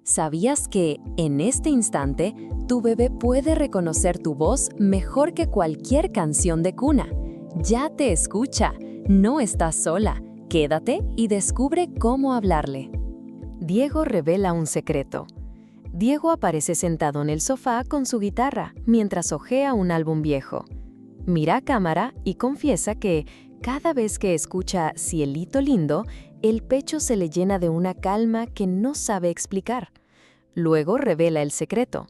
¿Sabías que, en este instante, tu bebé puede reconocer tu voz mejor que cualquier canción de cuna? Ya te escucha, no estás sola. Quédate y descubre cómo hablarle. Diego revela un secreto. Diego aparece sentado en el sofá con su guitarra mientras hojea un álbum viejo. Mira a cámara y confiesa que, cada vez que escucha Cielito Lindo, el pecho se le llena de una calma que no sabe explicar. Luego revela el secreto.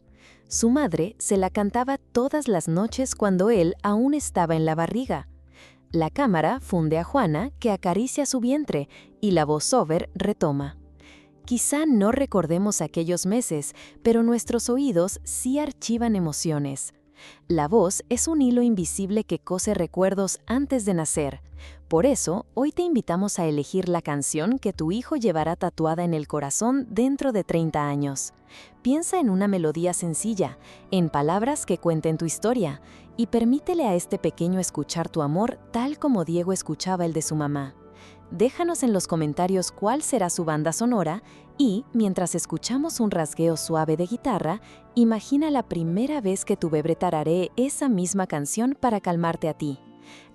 Su madre se la cantaba todas las noches cuando él aún estaba en la barriga. La cámara funde a Juana, que acaricia su vientre, y la voiceover retoma. Quizá no recordemos aquellos meses, pero nuestros oídos sí archivan emociones. La voz es un hilo invisible que cose recuerdos antes de nacer. Por eso, hoy te invitamos a elegir la canción que tu hijo llevará tatuada en el corazón dentro de 30 años. Piensa en una melodía sencilla, en palabras que cuenten tu historia, y permítele a este pequeño escuchar tu amor tal como Diego escuchaba el de su mamá. Déjanos en los comentarios cuál será su banda sonora y, mientras escuchamos un rasgueo suave de guitarra, imagina la primera vez que tu bebé tararee esa misma canción para calmarte a ti.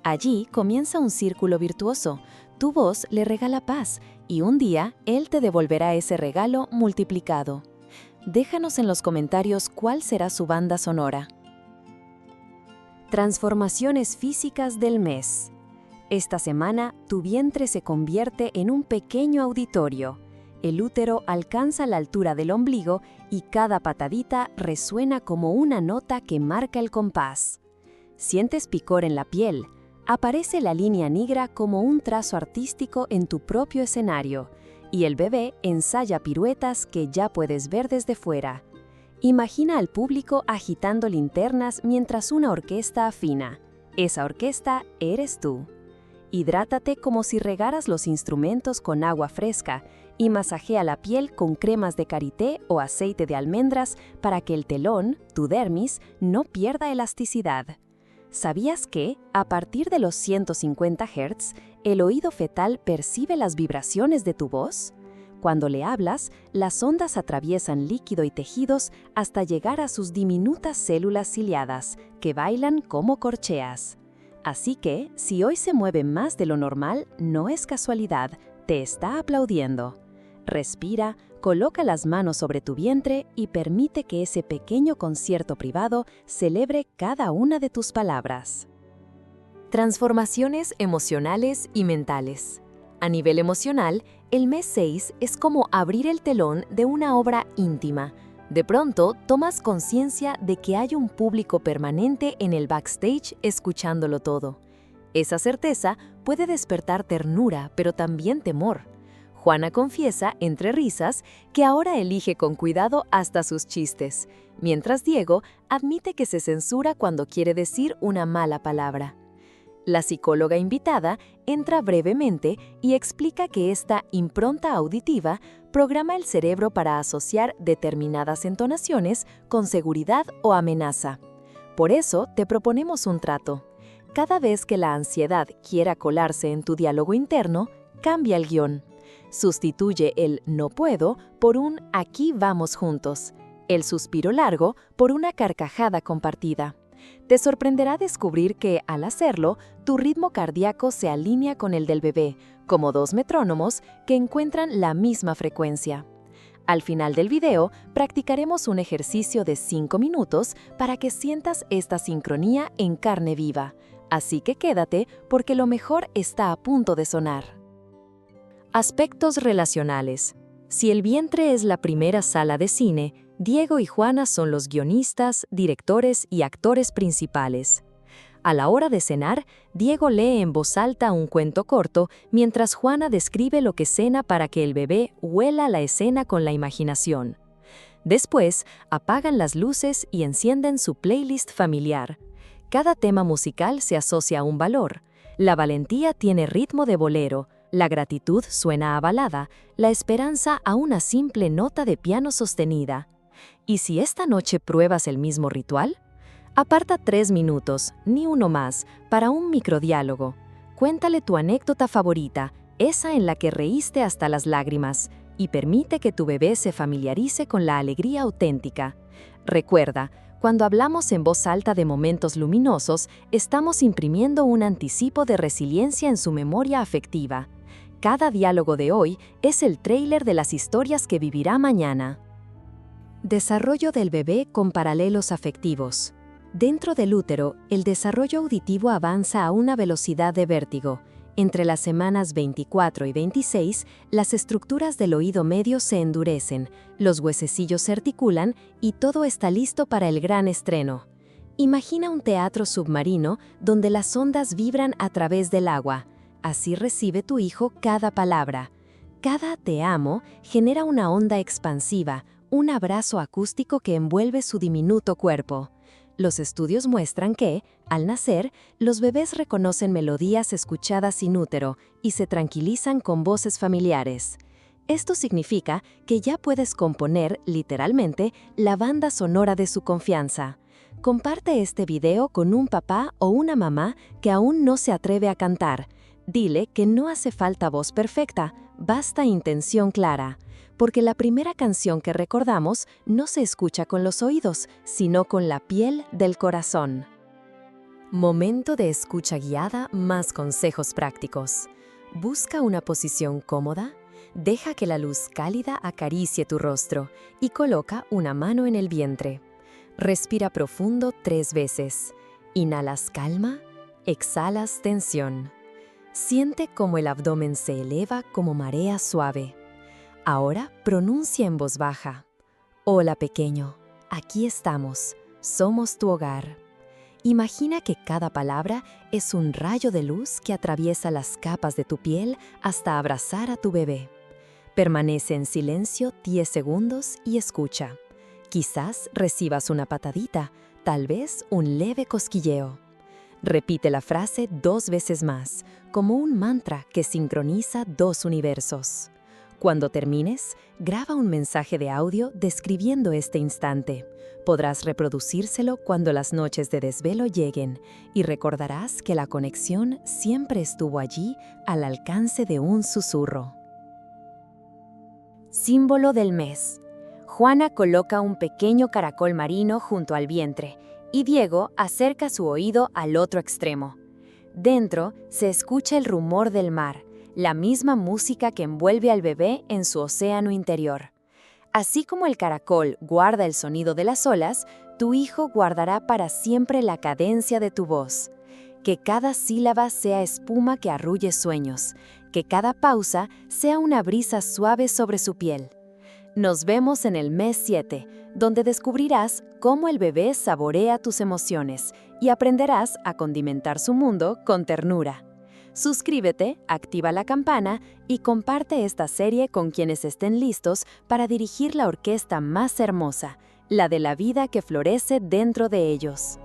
Allí comienza un círculo virtuoso. Tu voz le regala paz y un día él te devolverá ese regalo multiplicado. Déjanos en los comentarios cuál será su banda sonora. Transformaciones físicas del mes. Esta semana, tu vientre se convierte en un pequeño auditorio. El útero alcanza la altura del ombligo y cada patadita resuena como una nota que marca el compás. Sientes picor en la piel. Aparece la línea negra como un trazo artístico en tu propio escenario, y el bebé ensaya piruetas que ya puedes ver desde fuera. Imagina al público agitando linternas mientras una orquesta afina. Esa orquesta eres tú. Hidrátate como si regaras los instrumentos con agua fresca y masajea la piel con cremas de karité o aceite de almendras para que el telón, tu dermis, no pierda elasticidad. ¿Sabías que, a partir de los 150 Hz, el oído fetal percibe las vibraciones de tu voz? Cuando le hablas, las ondas atraviesan líquido y tejidos hasta llegar a sus diminutas células ciliadas, que bailan como corcheas. Así que, si hoy se mueve más de lo normal, no es casualidad, te está aplaudiendo. Respira, coloca las manos sobre tu vientre y permite que ese pequeño concierto privado celebre cada una de tus palabras. Transformaciones emocionales y mentales. A nivel emocional, el mes 6 es como abrir el telón de una obra íntima. De pronto, tomas conciencia de que hay un público permanente en el backstage escuchándolo todo. Esa certeza puede despertar ternura, pero también temor. Juana confiesa, entre risas, que ahora elige con cuidado hasta sus chistes, mientras Diego admite que se censura cuando quiere decir una mala palabra. La psicóloga invitada entra brevemente y explica que esta impronta auditiva programa el cerebro para asociar determinadas entonaciones con seguridad o amenaza. Por eso te proponemos un trato. Cada vez que la ansiedad quiera colarse en tu diálogo interno, cambia el guión. Sustituye el "no puedo" por un "aquí vamos juntos", el suspiro largo por una carcajada compartida. Te sorprenderá descubrir que, al hacerlo, tu ritmo cardíaco se alinea con el del bebé, como dos metrónomos que encuentran la misma frecuencia. Al final del video, practicaremos un ejercicio de 5 minutos para que sientas esta sincronía en carne viva. Así que quédate, porque lo mejor está a punto de sonar. Aspectos relacionales. Si el vientre es la primera sala de cine, Diego y Juana son los guionistas, directores y actores principales. A la hora de cenar, Diego lee en voz alta un cuento corto, mientras Juana describe lo que cena para que el bebé huela la escena con la imaginación. Después, apagan las luces y encienden su playlist familiar. Cada tema musical se asocia a un valor. La valentía tiene ritmo de bolero, la gratitud suena a balada, la esperanza a una simple nota de piano sostenida. ¿Y si esta noche pruebas el mismo ritual? Aparta 3 minutos, ni uno más, para un microdiálogo. Cuéntale tu anécdota favorita, esa en la que reíste hasta las lágrimas, y permite que tu bebé se familiarice con la alegría auténtica. Recuerda, cuando hablamos en voz alta de momentos luminosos, estamos imprimiendo un anticipo de resiliencia en su memoria afectiva. Cada diálogo de hoy es el tráiler de las historias que vivirá mañana. Desarrollo del bebé con paralelos afectivos. Dentro del útero, el desarrollo auditivo avanza a una velocidad de vértigo. Entre las semanas 24 y 26, las estructuras del oído medio se endurecen, los huesecillos se articulan y todo está listo para el gran estreno. Imagina un teatro submarino donde las ondas vibran a través del agua. Así recibe tu hijo cada palabra. Cada te amo genera una onda expansiva, un abrazo acústico que envuelve su diminuto cuerpo. Los estudios muestran que, al nacer, los bebés reconocen melodías escuchadas sin útero y se tranquilizan con voces familiares. Esto significa que ya puedes componer, literalmente, la banda sonora de su confianza. Comparte este video con un papá o una mamá que aún no se atreve a cantar. Dile que no hace falta voz perfecta, basta intención clara. Porque la primera canción que recordamos no se escucha con los oídos, sino con la piel del corazón. Momento de escucha guiada más consejos prácticos. Busca una posición cómoda, deja que la luz cálida acaricie tu rostro y coloca una mano en el vientre. Respira profundo 3 veces. Inhalas calma, exhalas tensión. Siente cómo el abdomen se eleva como marea suave. Ahora pronuncia en voz baja. Hola pequeño, aquí estamos, somos tu hogar. Imagina que cada palabra es un rayo de luz que atraviesa las capas de tu piel hasta abrazar a tu bebé. Permanece en silencio 10 segundos y escucha. Quizás recibas una patadita, tal vez un leve cosquilleo. Repite la frase 2 veces más, como un mantra que sincroniza 2 universos. Cuando termines, graba un mensaje de audio describiendo este instante. Podrás reproducírselo cuando las noches de desvelo lleguen y recordarás que la conexión siempre estuvo allí al alcance de un susurro. Símbolo del mes. Juana coloca un pequeño caracol marino junto al vientre y Diego acerca su oído al otro extremo. Dentro se escucha el rumor del mar, la misma música que envuelve al bebé en su océano interior. Así como el caracol guarda el sonido de las olas, tu hijo guardará para siempre la cadencia de tu voz. Que cada sílaba sea espuma que arrulle sueños, que cada pausa sea una brisa suave sobre su piel. Nos vemos en el mes 7, donde descubrirás cómo el bebé saborea tus emociones y aprenderás a condimentar su mundo con ternura. Suscríbete, activa la campana y comparte esta serie con quienes estén listos para dirigir la orquesta más hermosa, la de la vida que florece dentro de ellos.